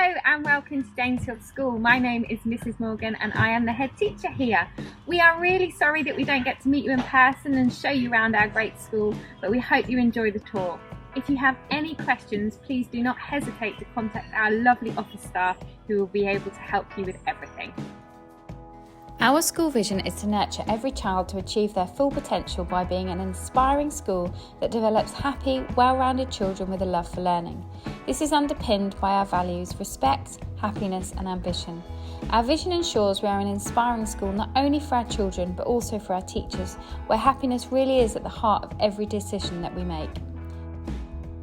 Hello and welcome to Danesfield School. My name is Mrs. Morgan and I am the head teacher here. We are really sorry that we don't get to meet you in person and show you around our great school, but we hope you enjoy the tour. If you have any questions, please do not hesitate to contact our lovely office staff who will be able to help you with everything. Our school vision is to nurture every child to achieve their full potential by being an inspiring school that develops happy, well-rounded children with a love for learning. This is underpinned by our values: respect, happiness and ambition. Our vision ensures we are an inspiring school not only for our children but also for our teachers, where happiness really is at the heart of every decision that we make.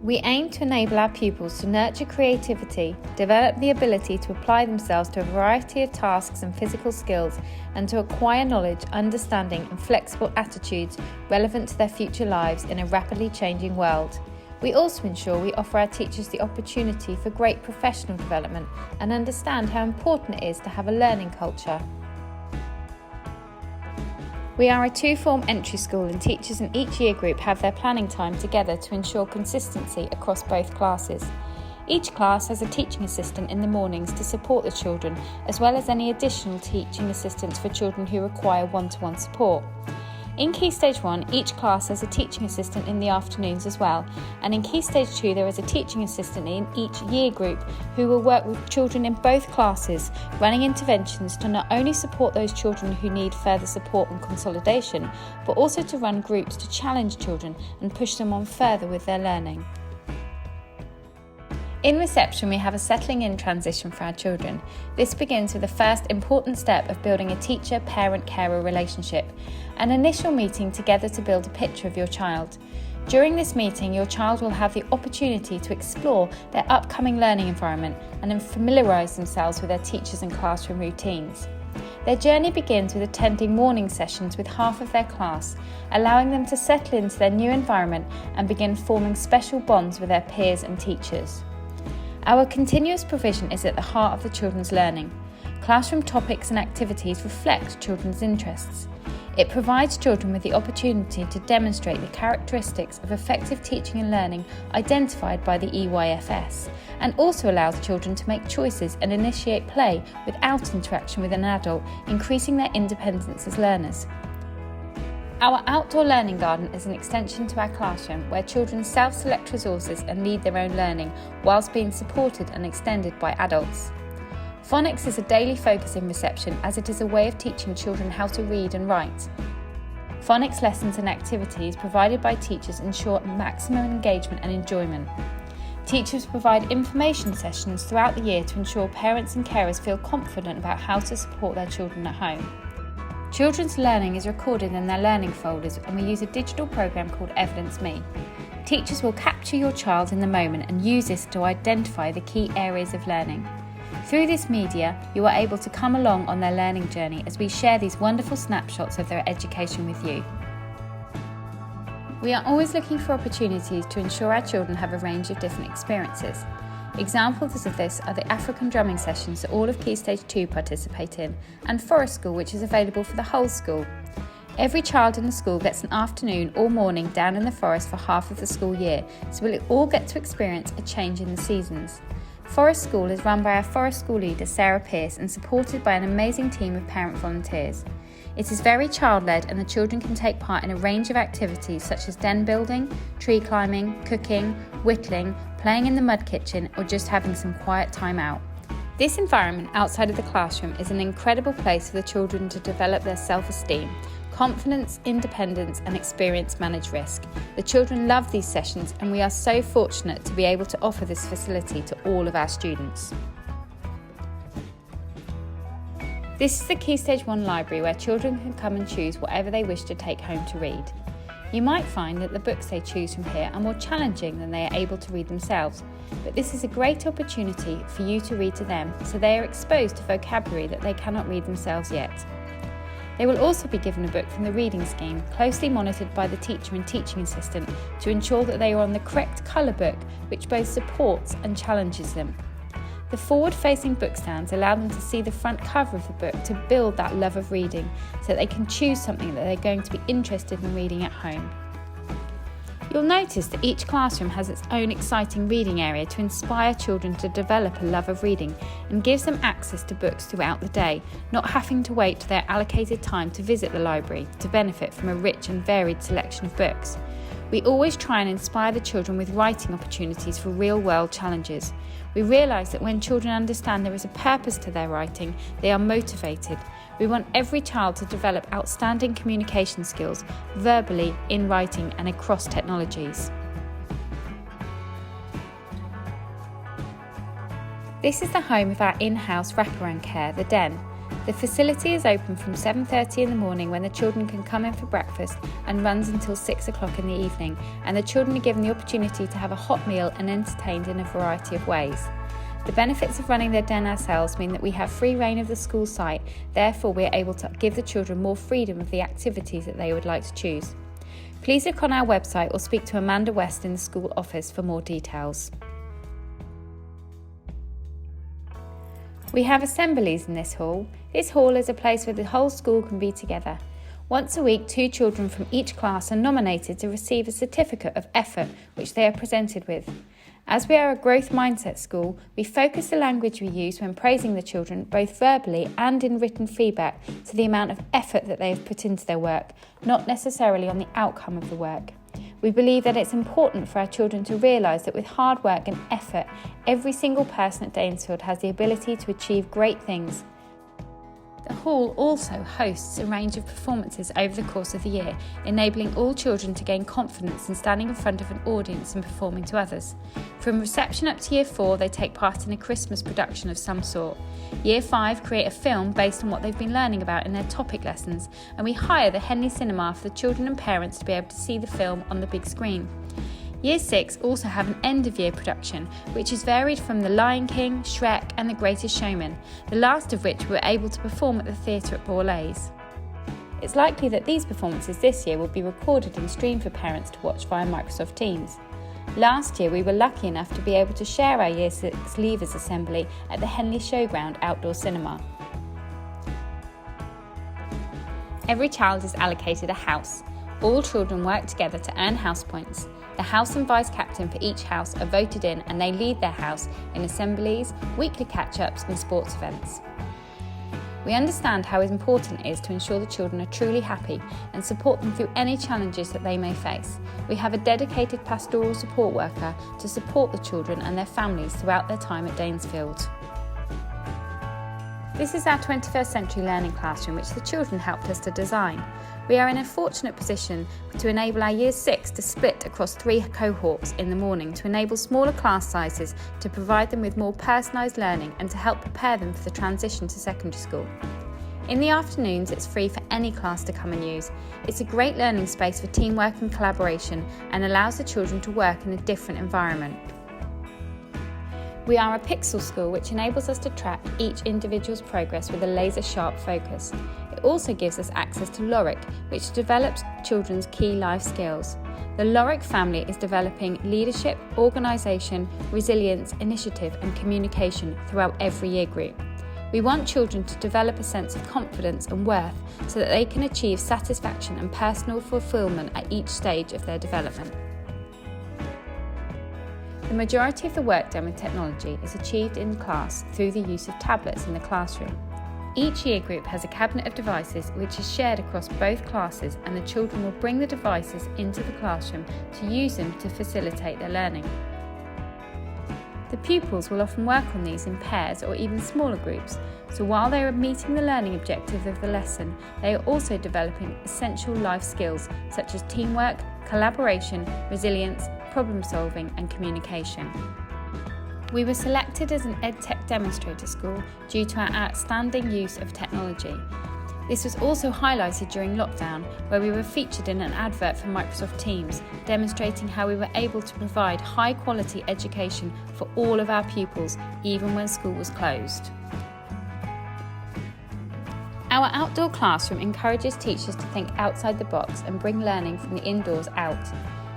We aim to enable our pupils to nurture creativity, develop the ability to apply themselves to a variety of tasks and physical skills, and to acquire knowledge, understanding and flexible attitudes relevant to their future lives in a rapidly changing world. We also ensure we offer our teachers the opportunity for great professional development and understand how important it is to have a learning culture. We are a two-form entry school and teachers in each year group have their planning time together to ensure consistency across both classes. Each class has a teaching assistant in the mornings to support the children, as well as any additional teaching assistants for children who require one-to-one support. In Key Stage 1, each class has a teaching assistant in the afternoons as well, and in Key Stage 2 there is a teaching assistant in each year group who will work with children in both classes, running interventions to not only support those children who need further support and consolidation, but also to run groups to challenge children and push them on further with their learning. In reception, we have a settling in transition for our children. This begins with the first important step of building a teacher-parent-carer relationship, an initial meeting together to build a picture of your child. During this meeting, your child will have the opportunity to explore their upcoming learning environment and then familiarise themselves with their teachers and classroom routines. Their journey begins with attending morning sessions with half of their class, allowing them to settle into their new environment and begin forming special bonds with their peers and teachers. Our continuous provision is at the heart of the children's learning. Classroom topics and activities reflect children's interests. It provides children with the opportunity to demonstrate the characteristics of effective teaching and learning identified by the EYFS, and also allows children to make choices and initiate play without interaction with an adult, increasing their independence as learners. Our outdoor learning garden is an extension to our classroom where children self-select resources and lead their own learning whilst being supported and extended by adults. Phonics is a daily focus in reception as it is a way of teaching children how to read and write. Phonics lessons and activities provided by teachers ensure maximum engagement and enjoyment. Teachers provide information sessions throughout the year to ensure parents and carers feel confident about how to support their children at home. Children's learning is recorded in their learning folders and we use a digital program called Evidence Me. Teachers will capture your child in the moment and use this to identify the key areas of learning. Through this media, you are able to come along on their learning journey as we share these wonderful snapshots of their education with you. We are always looking for opportunities to ensure our children have a range of different experiences. Examples of this are the African drumming sessions that all of Key Stage 2 participate in, and Forest School, which is available for the whole school. Every child in the school gets an afternoon or morning down in the forest for half of the school year, so we'll all get to experience a change in the seasons. Forest School is run by our Forest School leader Sarah Pearce and supported by an amazing team of parent volunteers. It is very child-led and the children can take part in a range of activities such as den building, tree climbing, cooking, whittling, playing in the mud kitchen or just having some quiet time out. This environment outside of the classroom is an incredible place for the children to develop their self-esteem, confidence, independence and experience manage risk. The children love these sessions and we are so fortunate to be able to offer this facility to all of our students. This is the Key Stage 1 library where children can come and choose whatever they wish to take home to read. You might find that the books they choose from here are more challenging than they are able to read themselves, but this is a great opportunity for you to read to them so they are exposed to vocabulary that they cannot read themselves yet. They will also be given a book from the reading scheme, closely monitored by the teacher and teaching assistant to ensure that they are on the correct colour book, which both supports and challenges them. The forward-facing book stands allow them to see the front cover of the book to build that love of reading so that they can choose something that they're going to be interested in reading at home. You'll notice that each classroom has its own exciting reading area to inspire children to develop a love of reading and gives them access to books throughout the day, not having to wait to their allocated time to visit the library to benefit from a rich and varied selection of books. We always try and inspire the children with writing opportunities for real-world challenges. We realise that when children understand there is a purpose to their writing, they are motivated. We want every child to develop outstanding communication skills, verbally, in writing and across technologies. This is the home of our in-house wraparound care, the Den. The facility is open from 7:30 in the morning when the children can come in for breakfast and runs until 6 o'clock in the evening, and the children are given the opportunity to have a hot meal and entertained in a variety of ways. The benefits of running their den ourselves mean that we have free reign of the school site, therefore we are able to give the children more freedom of the activities that they would like to choose. Please look on our website or speak to Amanda West in the school office for more details. We have assemblies in this hall. This hall is a place where the whole school can be together. Once a week, 2 children from each class are nominated to receive a certificate of effort which they are presented with. As we are a growth mindset school, we focus the language we use when praising the children, both verbally and in written feedback, to the amount of effort that they have put into their work, not necessarily on the outcome of the work. We believe that it's important for our children to realise that with hard work and effort, every single person at Danesfield has the ability to achieve great things. The hall also hosts a range of performances over the course of the year, enabling all children to gain confidence in standing in front of an audience and performing to others. From reception up to Year 4, they take part in a Christmas production of some sort. Year 5 create a film based on what they've been learning about in their topic lessons, and we hire the Henley Cinema for the children and parents to be able to see the film on the big screen. Year 6 also have an end-of-year production, which is varied from The Lion King, Shrek and The Greatest Showman, the last of which we were able to perform at the theatre at Borlase. It's likely that these performances this year will be recorded and streamed for parents to watch via Microsoft Teams. Last year we were lucky enough to be able to share our Year 6 Leavers Assembly at the Henley Showground outdoor cinema. Every child is allocated a house. All children work together to earn house points. The house and vice captain for each house are voted in and they lead their house in assemblies, weekly catch-ups and sports events. We understand how important it is to ensure the children are truly happy and support them through any challenges that they may face. We have a dedicated pastoral support worker to support the children and their families throughout their time at Danesfield. This is our 21st century learning classroom which the children helped us to design. We are in a fortunate position to enable our Year 6 to split across 3 cohorts in the morning to enable smaller class sizes to provide them with more personalised learning and to help prepare them for the transition to secondary school. In the afternoons, it's free for any class to come and use. It's a great learning space for teamwork and collaboration and allows the children to work in a different environment. We are a pixel school which enables us to track each individual's progress with a laser-sharp focus. It also gives us access to Loric, which develops children's key life skills. The Loric family is developing leadership, organisation, resilience, initiative and communication throughout every year group. We want children to develop a sense of confidence and worth so that they can achieve satisfaction and personal fulfilment at each stage of their development. The majority of the work done with technology is achieved in class through the use of tablets in the classroom. Each year group has a cabinet of devices which is shared across both classes, and the children will bring the devices into the classroom to use them to facilitate their learning. The pupils will often work on these in pairs or even smaller groups, so while they are meeting the learning objective of the lesson, they are also developing essential life skills such as teamwork, collaboration, resilience, problem solving and communication. We were selected as an EdTech demonstrator school due to our outstanding use of technology. This was also highlighted during lockdown, where we were featured in an advert for Microsoft Teams, demonstrating how we were able to provide high quality education for all of our pupils, even when school was closed. Our outdoor classroom encourages teachers to think outside the box and bring learning from the indoors out.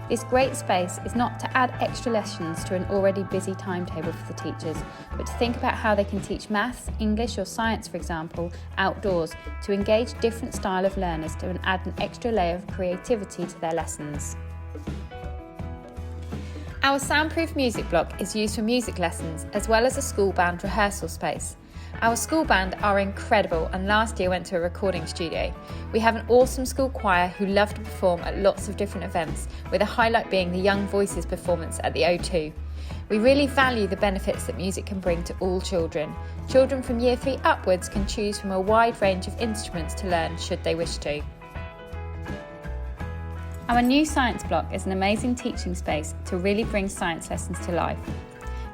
This great space is not to add extra lessons to an already busy timetable for the teachers, but to think about how they can teach maths, English or science, for example, outdoors to engage different style of learners to add an extra layer of creativity to their lessons. Our soundproof music block is used for music lessons as well as a school band rehearsal space. Our school band are incredible and last year went to a recording studio. We have an awesome school choir who love to perform at lots of different events, with a highlight being the Young Voices performance at the O2. We really value the benefits that music can bring to all children. Children from Year 3 upwards can choose from a wide range of instruments to learn should they wish to. Our new science block is an amazing teaching space to really bring science lessons to life.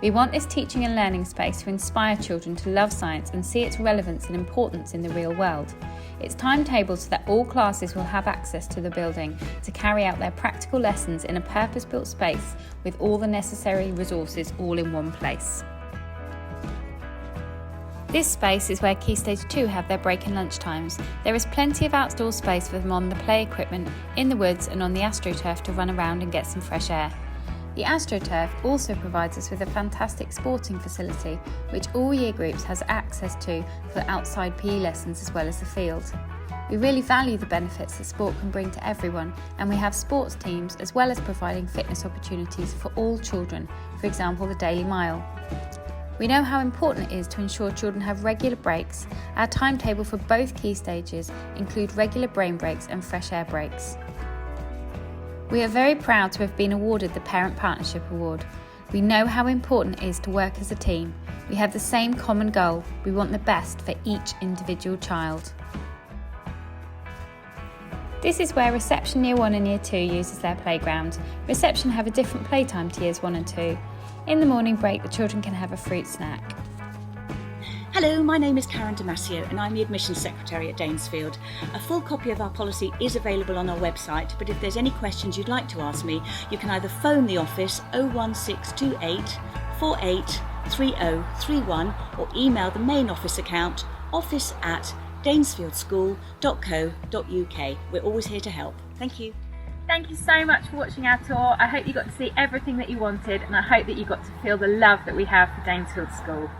We want this teaching and learning space to inspire children to love science and see its relevance and importance in the real world. It's timetabled so that all classes will have access to the building to carry out their practical lessons in a purpose-built space with all the necessary resources all in one place. This space is where Key Stage 2 have their break and lunch times. There is plenty of outdoor space for them on the play equipment, in the woods and on the AstroTurf to run around and get some fresh air. The AstroTurf also provides us with a fantastic sporting facility which all year groups has access to for outside PE lessons as well as the field. We really value the benefits that sport can bring to everyone, and we have sports teams as well as providing fitness opportunities for all children, for example the Daily Mile. We know how important it is to ensure children have regular breaks. Our timetable for both key stages include regular brain breaks and fresh air breaks. We are very proud to have been awarded the Parent Partnership Award. We know how important it is to work as a team. We have the same common goal. We want the best for each individual child. This is where Reception Year 1 and Year 2 uses their playground. Reception have a different playtime to Years 1 and 2. In the morning break, the children can have a fruit snack. Hello, my name is Karen Damasio and I'm the Admissions Secretary at Danesfield. A full copy of our policy is available on our website, but if there's any questions you'd like to ask me, you can either phone the office 01628 483031 or email the main office account office@danesfieldschool.co.uk. We're always here to help. Thank you. Thank you so much for watching our tour. I hope you got to see everything that you wanted, and I hope that you got to feel the love that we have for Danesfield School.